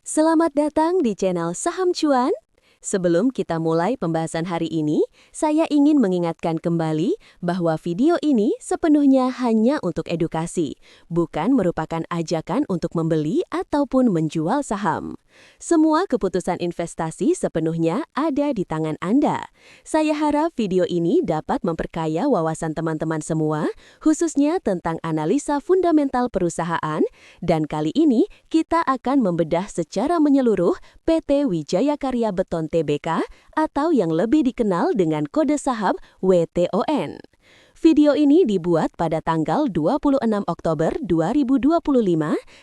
Selamat datang di channel Saham Cuan. Sebelum kita mulai pembahasan hari ini, saya ingin mengingatkan kembali bahwa video ini sepenuhnya hanya untuk edukasi, bukan merupakan ajakan untuk membeli ataupun menjual saham. Semua keputusan investasi sepenuhnya ada di tangan Anda. Saya harap video ini dapat memperkaya wawasan teman-teman semua, khususnya tentang analisa fundamental perusahaan, dan kali ini kita akan membedah secara menyeluruh PT Wijaya Karya Beton Tbk atau yang lebih dikenal dengan kode saham WTON. Video ini dibuat pada tanggal 26 Oktober 2025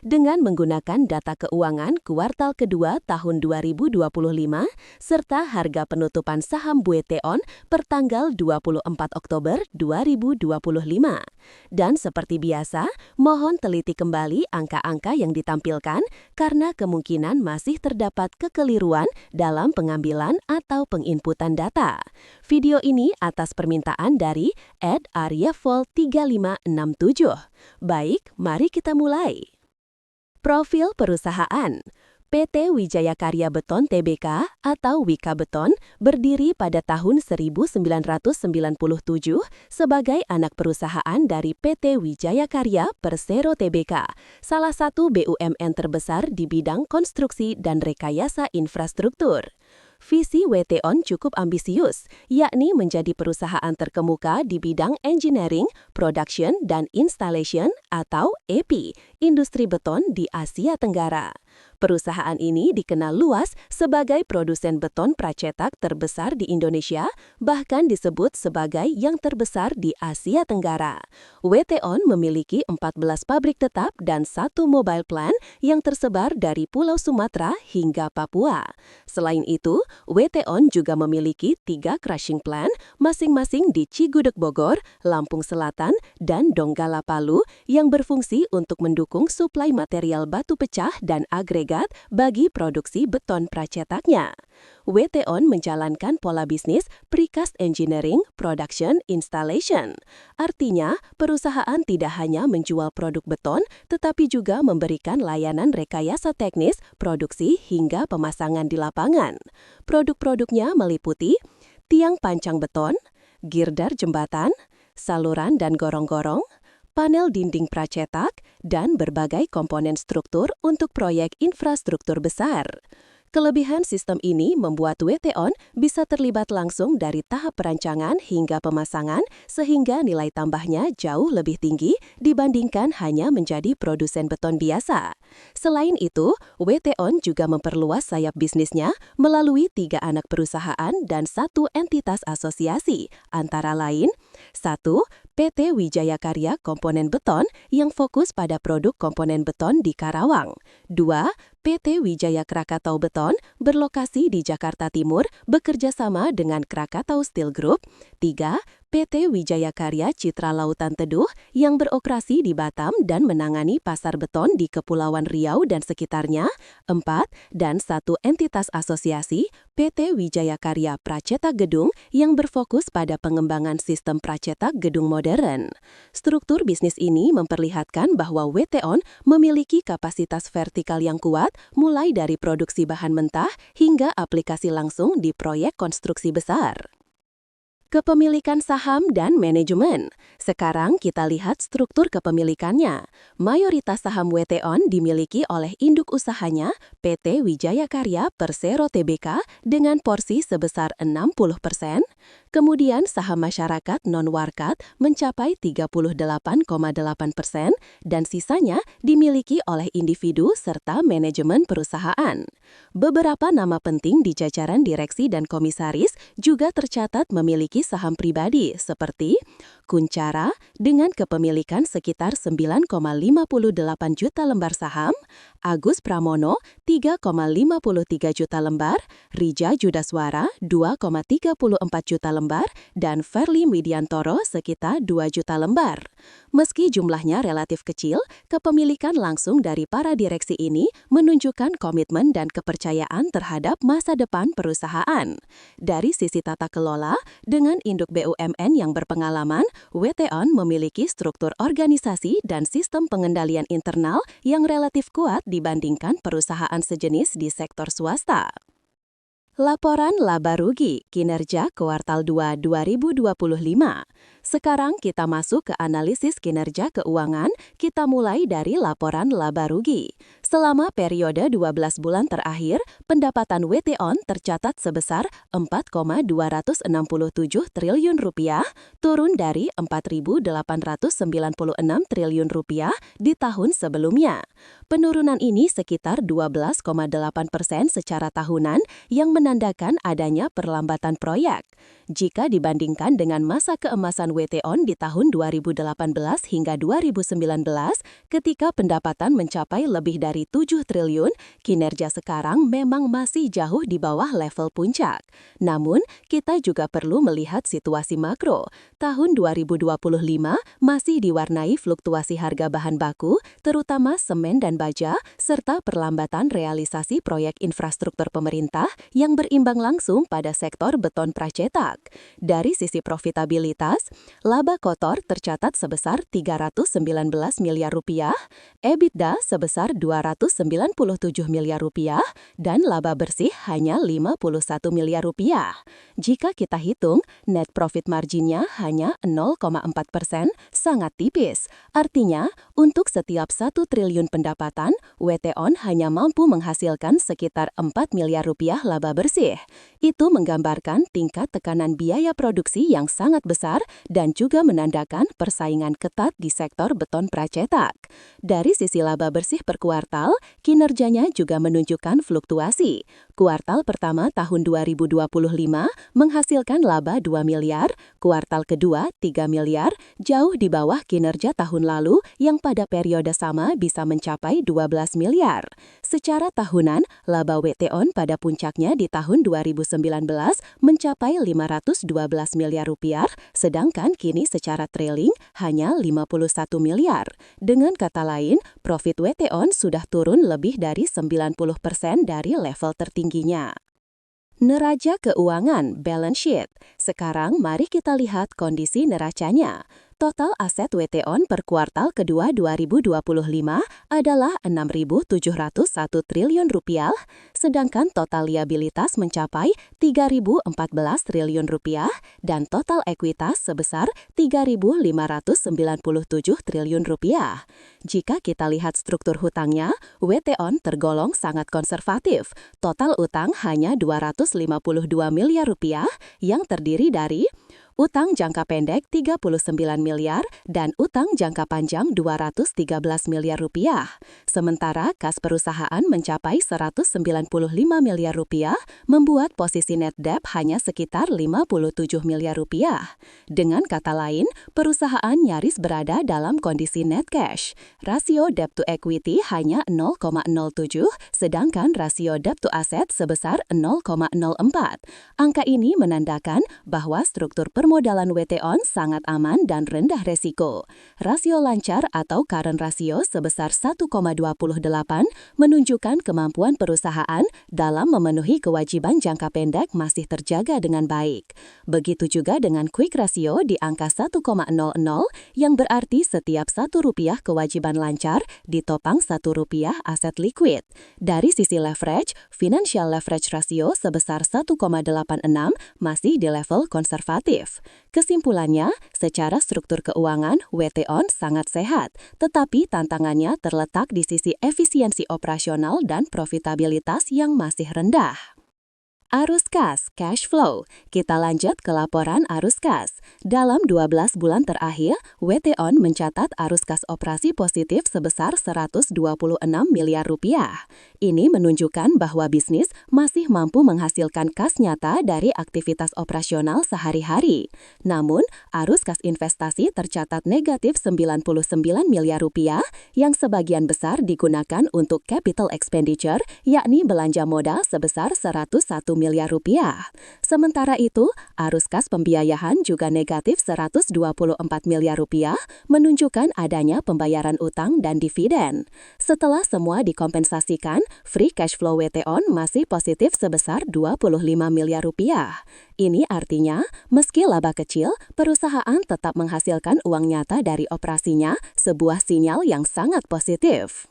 dengan menggunakan data keuangan kuartal kedua tahun 2025 serta harga penutupan saham WTON per tanggal 24 Oktober 2025. Dan seperti biasa, mohon teliti kembali angka-angka yang ditampilkan karena kemungkinan masih terdapat kekeliruan dalam pengambilan atau penginputan data. Video ini atas permintaan dari @aryavol3567. Baik, mari kita mulai. Profil perusahaan. PT Wijaya Karya Beton Tbk atau Wika Beton berdiri pada tahun 1997 sebagai anak perusahaan dari PT Wijaya Karya Persero Tbk, salah satu BUMN terbesar di bidang konstruksi dan rekayasa infrastruktur. Visi WTON cukup ambisius, yakni menjadi perusahaan terkemuka di bidang engineering, production, dan installation atau EPI, industri beton di Asia Tenggara. Perusahaan ini dikenal luas sebagai produsen beton pracetak terbesar di Indonesia, bahkan disebut sebagai yang terbesar di Asia Tenggara. WTON memiliki 14 pabrik tetap dan 1 mobile plant yang tersebar dari Pulau Sumatera hingga Papua. Selain itu, WTON juga memiliki 3 crushing plant masing-masing di Cigudeg Bogor, Lampung Selatan, dan Donggala Palu yang berfungsi untuk mendukung suplai material batu pecah dan agregat bagi produksi beton pracetaknya. WTON menjalankan pola bisnis precast engineering, production, installation. Artinya, perusahaan tidak hanya menjual produk beton, tetapi juga memberikan layanan rekayasa teknis, produksi, hingga pemasangan di lapangan. Produk-produknya meliputi tiang pancang beton, girder jembatan, saluran dan gorong-gorong, panel dinding pracetak, dan berbagai komponen struktur untuk proyek infrastruktur besar. Kelebihan sistem ini membuat WTON bisa terlibat langsung dari tahap perancangan hingga pemasangan sehingga nilai tambahnya jauh lebih tinggi dibandingkan hanya menjadi produsen beton biasa. Selain itu, WTON juga memperluas sayap bisnisnya melalui 3 anak perusahaan dan 1 entitas asosiasi, antara lain 1. PT Wijaya Karya Komponen Beton yang fokus pada produk komponen beton di Karawang. 2. PT Wijaya Krakatau Beton berlokasi di Jakarta Timur bekerja sama dengan Krakatau Steel Group. 3. PT Wijaya Karya Citra Lautan Teduh yang beroperasi di Batam dan menangani pasar beton di Kepulauan Riau dan sekitarnya. 4. Dan 1 entitas asosiasi, PT Wijaya Karya Pracetak Gedung yang berfokus pada pengembangan sistem pracetak gedung modern. Struktur bisnis ini memperlihatkan bahwa WTON memiliki kapasitas vertikal yang kuat mulai dari produksi bahan mentah hingga aplikasi langsung di proyek konstruksi besar. Kepemilikan saham dan manajemen. Sekarang kita lihat struktur kepemilikannya. Mayoritas saham WTON dimiliki oleh induk usahanya PT Wijaya Karya Persero Tbk dengan porsi sebesar 60%. Kemudian saham masyarakat non-warkat mencapai 38,8% dan sisanya dimiliki oleh individu serta manajemen perusahaan. Beberapa nama penting di jajaran direksi dan komisaris juga tercatat memiliki saham pribadi seperti Kuncara dengan kepemilikan sekitar 9,58 juta lembar saham, Agus Pramono 3,53 juta lembar, Rija Judaswara 2,34 juta lembar, lembar dan Verly Widiantoro sekitar 2 juta lembar. Meski jumlahnya relatif kecil, kepemilikan langsung dari para direksi ini menunjukkan komitmen dan kepercayaan terhadap masa depan perusahaan. Dari sisi tata kelola, dengan induk BUMN yang berpengalaman, WT-On memiliki struktur organisasi dan sistem pengendalian internal yang relatif kuat dibandingkan perusahaan sejenis di sektor swasta. Laporan laba rugi kinerja kuartal 2 2025. Sekarang kita masuk ke analisis kinerja keuangan, kita mulai dari laporan laba rugi. Selama periode 12 bulan terakhir, pendapatan WT-On tercatat sebesar 4,267 triliun rupiah, turun dari 4.896 triliun rupiah di tahun sebelumnya. Penurunan ini sekitar 12,8% secara tahunan yang menandakan adanya perlambatan proyek. Jika dibandingkan dengan masa keemasan WT-On di tahun 2018 hingga 2019, ketika pendapatan mencapai lebih dari 7 triliun, kinerja sekarang memang masih jauh di bawah level puncak. Namun, kita juga perlu melihat situasi makro. Tahun 2025 masih diwarnai fluktuasi harga bahan baku, terutama semen dan baja, serta perlambatan realisasi proyek infrastruktur pemerintah yang berimbang langsung pada sektor beton pracetak. Dari sisi profitabilitas, laba kotor tercatat sebesar 319 miliar rupiah, EBITDA sebesar 297 miliar rupiah, dan laba bersih hanya 51 miliar rupiah. Jika kita hitung, net profit marginnya hanya 0,4%, sangat tipis. Artinya, untuk setiap 1 triliun pendapatan, WT-On hanya mampu menghasilkan sekitar 4 miliar rupiah laba bersih. Itu menggambarkan tingkat tekanan biaya produksi yang sangat besar dan juga menandakan persaingan ketat di sektor beton pracetak. Dari sisi laba bersih per kuartal, kinerjanya juga menunjukkan fluktuasi. Kuartal pertama tahun 2025 menghasilkan laba 2 miliar, kuartal kedua 3 miliar, jauh di bawah kinerja tahun lalu yang pada periode sama bisa mencapai 12 miliar. Secara tahunan, laba WT-On pada puncaknya di tahun 2019 mencapai 512 miliar rupiah, sedangkan kini secara trailing hanya 51 miliar. Dengan kata lain, profit WT-On sudah turun lebih dari 90% dari level tertingginya. Neraca keuangan, balance sheet. Sekarang mari kita lihat kondisi neracanya. Total aset WT-On per kuartal kedua 2025 adalah 6.701 triliun rupiah, sedangkan total liabilitas mencapai 3.014 triliun rupiah dan total ekuitas sebesar 3.597 triliun rupiah. Jika kita lihat struktur hutangnya, WT-On tergolong sangat konservatif. Total utang hanya 252 miliar rupiah yang terdiri dari utang jangka pendek 39 miliar dan utang jangka panjang 213 miliar rupiah. Sementara kas perusahaan mencapai 195 miliar rupiah, membuat posisi net debt hanya sekitar 57 miliar rupiah. Dengan kata lain, perusahaan nyaris berada dalam kondisi net cash. Rasio debt to equity hanya 0,07, sedangkan rasio debt to asset sebesar 0,04. Angka ini menandakan bahwa struktur permodalan WT-On sangat aman dan rendah resiko. Rasio lancar atau current ratio sebesar 1,28 menunjukkan kemampuan perusahaan dalam memenuhi kewajiban jangka pendek masih terjaga dengan baik. Begitu juga dengan quick ratio di angka 1,00 yang berarti setiap Rp1 kewajiban lancar ditopang Rp1 aset liquid. Dari sisi leverage, financial leverage ratio sebesar 1,86 masih di level konservatif. Kesimpulannya, secara struktur keuangan, WT-On sangat sehat, tetapi tantangannya terletak di sisi efisiensi operasional dan profitabilitas yang masih rendah. Arus kas, cash flow. Kita lanjut ke laporan arus kas. Dalam 12 bulan terakhir, WT-On mencatat arus kas operasi positif sebesar 126 miliar rupiah. Ini menunjukkan bahwa bisnis masih mampu menghasilkan kas nyata dari aktivitas operasional sehari-hari. Namun, arus kas investasi tercatat negatif 99 miliar rupiah yang sebagian besar digunakan untuk capital expenditure, yakni belanja modal sebesar 101 miliar rupiah. Sementara itu, arus kas pembiayaan juga negatif 124 miliar rupiah, menunjukkan adanya pembayaran utang dan dividen. Setelah semua dikompensasikan, free cash flow WT-on masih positif sebesar 25 miliar rupiah. Ini artinya, meski laba kecil, perusahaan tetap menghasilkan uang nyata dari operasinya, sebuah sinyal yang sangat positif.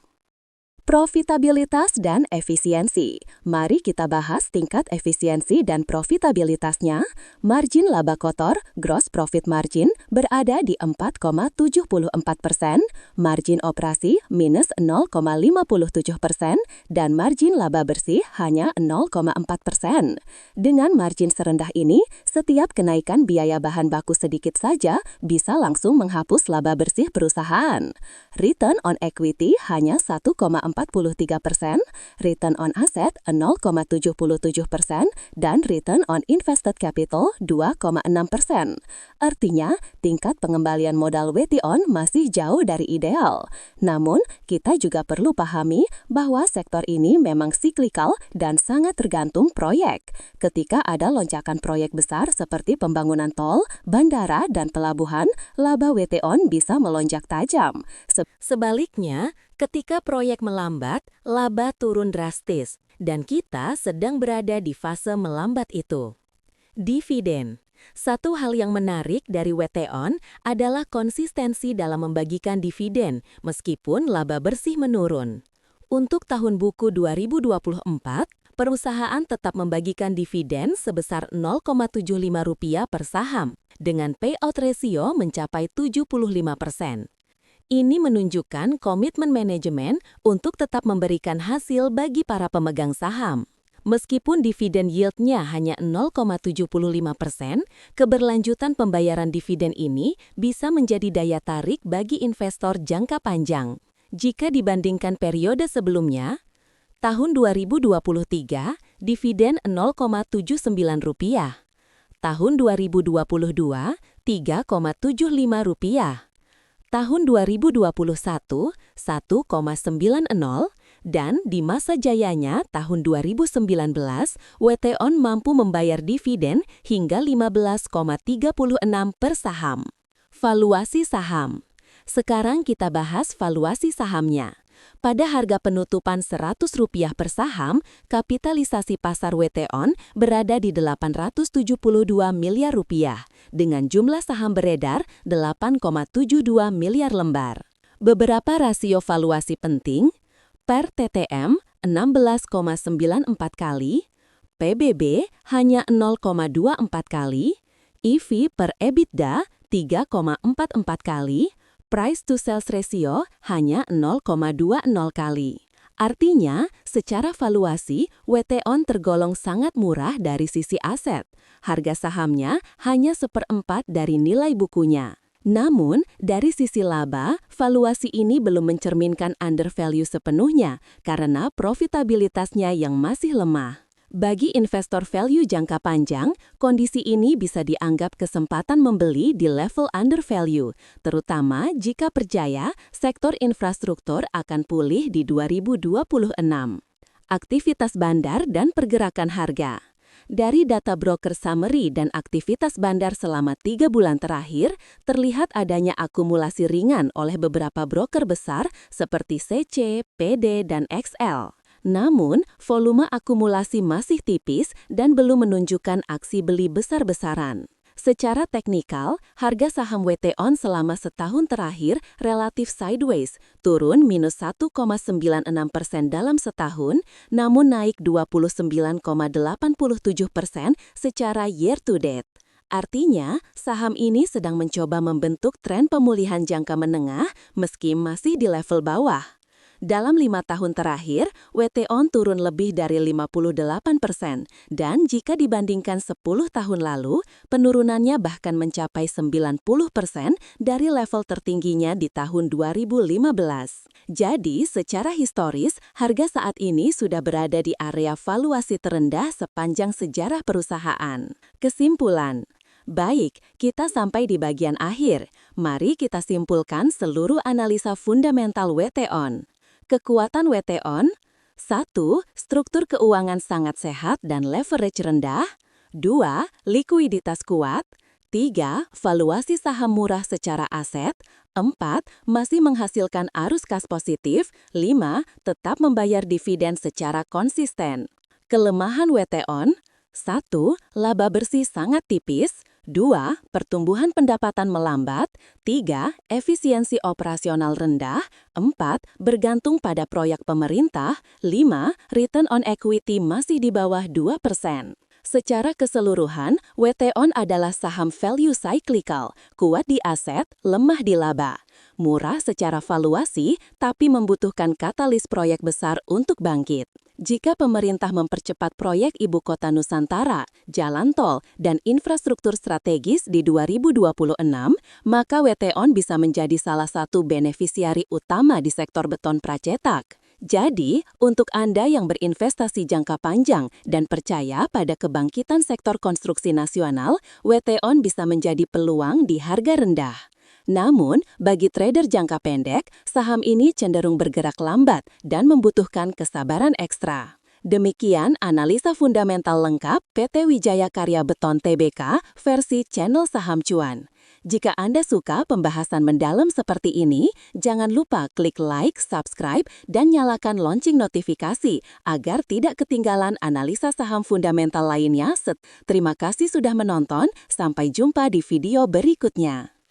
Profitabilitas dan efisiensi. Mari kita bahas tingkat efisiensi dan profitabilitasnya. Margin laba kotor, gross profit margin, berada di 4,74%, margin operasi minus 0,57%, dan margin laba bersih hanya 0,4%. Dengan margin serendah ini, setiap kenaikan biaya bahan baku sedikit saja bisa langsung menghapus laba bersih perusahaan. Return on equity hanya 1,43%, return on asset 0,77%, dan return on invested capital 2,6%. Artinya, tingkat pengembalian modal WT-on masih jauh dari ideal. Namun, kita juga perlu pahami bahwa sektor ini memang siklikal dan sangat tergantung proyek. Ketika ada lonjakan proyek besar seperti pembangunan tol, bandara, dan pelabuhan, laba WT-on bisa melonjak tajam. Sebaliknya, ketika proyek melambat, laba turun drastis, dan kita sedang berada di fase melambat itu. Dividen. Satu hal yang menarik dari WT-on adalah konsistensi dalam membagikan dividen, meskipun laba bersih menurun. Untuk tahun buku 2024, perusahaan tetap membagikan dividen sebesar Rp0,75 per saham, dengan payout ratio mencapai 75%. Ini menunjukkan komitmen manajemen untuk tetap memberikan hasil bagi para pemegang saham. Meskipun dividen yield-nya hanya 0,75%, keberlanjutan pembayaran dividen ini bisa menjadi daya tarik bagi investor jangka panjang. Jika dibandingkan periode sebelumnya, tahun 2023, dividen Rp0,79, tahun 2022, Rp3,75, tahun 2021, 1,90, dan di masa jayanya tahun 2019, WT-on mampu membayar dividen hingga 15,36 per saham. Valuasi saham. Sekarang kita bahas valuasi sahamnya. Pada harga penutupan Rp100 per saham, kapitalisasi pasar WT-on berada di Rp872 miliar, dengan jumlah saham beredar 8,72 miliar lembar. Beberapa rasio valuasi penting: per TTM 16,94 kali, PBB hanya 0,24 kali, EV per EBITDA 3,44 kali, price to sales ratio hanya 0,20 kali. Artinya, secara valuasi, WT-on tergolong sangat murah dari sisi aset. Harga sahamnya hanya 1/4 dari nilai bukunya. Namun, dari sisi laba, valuasi ini belum mencerminkan undervalue sepenuhnya karena profitabilitasnya yang masih lemah. Bagi investor value jangka panjang, kondisi ini bisa dianggap kesempatan membeli di level undervalue, terutama jika percaya sektor infrastruktur akan pulih di 2026. Aktivitas bandar dan pergerakan harga. Dari data broker summary dan aktivitas bandar selama 3 bulan terakhir, terlihat adanya akumulasi ringan oleh beberapa broker besar seperti CC, PD, dan XL. Namun, volume akumulasi masih tipis dan belum menunjukkan aksi beli besar-besaran. Secara teknikal, harga saham WT-on selama setahun terakhir relatif sideways, turun minus 1,96% dalam setahun, namun naik 29,87% secara year to date. Artinya, saham ini sedang mencoba membentuk tren pemulihan jangka menengah meski masih di level bawah. Dalam 5 tahun terakhir, WT-on turun lebih dari 58%, dan jika dibandingkan 10 tahun lalu, penurunannya bahkan mencapai 90% dari level tertingginya di tahun 2015. Jadi, secara historis, harga saat ini sudah berada di area valuasi terendah sepanjang sejarah perusahaan. Kesimpulan. Baik, kita sampai di bagian akhir. Mari kita simpulkan seluruh analisa fundamental WT-on. Kekuatan WT-on, 1. Struktur keuangan sangat sehat dan leverage rendah. 2. Likuiditas kuat. 3. Valuasi saham murah secara aset. 4. Masih menghasilkan arus kas positif. 5. Tetap membayar dividen secara konsisten. Kelemahan WTON. 1. Laba bersih sangat tipis. 2. Pertumbuhan pendapatan melambat. 3. Efisiensi operasional rendah. 4. Bergantung pada proyek pemerintah. 5. Return on equity masih di bawah 2%. Secara keseluruhan, WTON adalah saham value cyclical, kuat di aset, lemah di laba. Murah secara valuasi, tapi membutuhkan katalis proyek besar untuk bangkit. Jika pemerintah mempercepat proyek Ibu Kota Nusantara, jalan tol, dan infrastruktur strategis di 2026, maka WTON bisa menjadi salah satu benefisiari utama di sektor beton pracetak. Jadi, untuk Anda yang berinvestasi jangka panjang dan percaya pada kebangkitan sektor konstruksi nasional, WTON bisa menjadi peluang di harga rendah. Namun, bagi trader jangka pendek, saham ini cenderung bergerak lambat dan membutuhkan kesabaran ekstra. Demikian analisa fundamental lengkap PT Wijaya Karya Beton Tbk versi channel Saham Cuan. Jika Anda suka pembahasan mendalam seperti ini, jangan lupa klik like, subscribe, dan nyalakan lonceng notifikasi agar tidak ketinggalan analisa saham fundamental lainnya. Terima kasih sudah menonton, sampai jumpa di video berikutnya.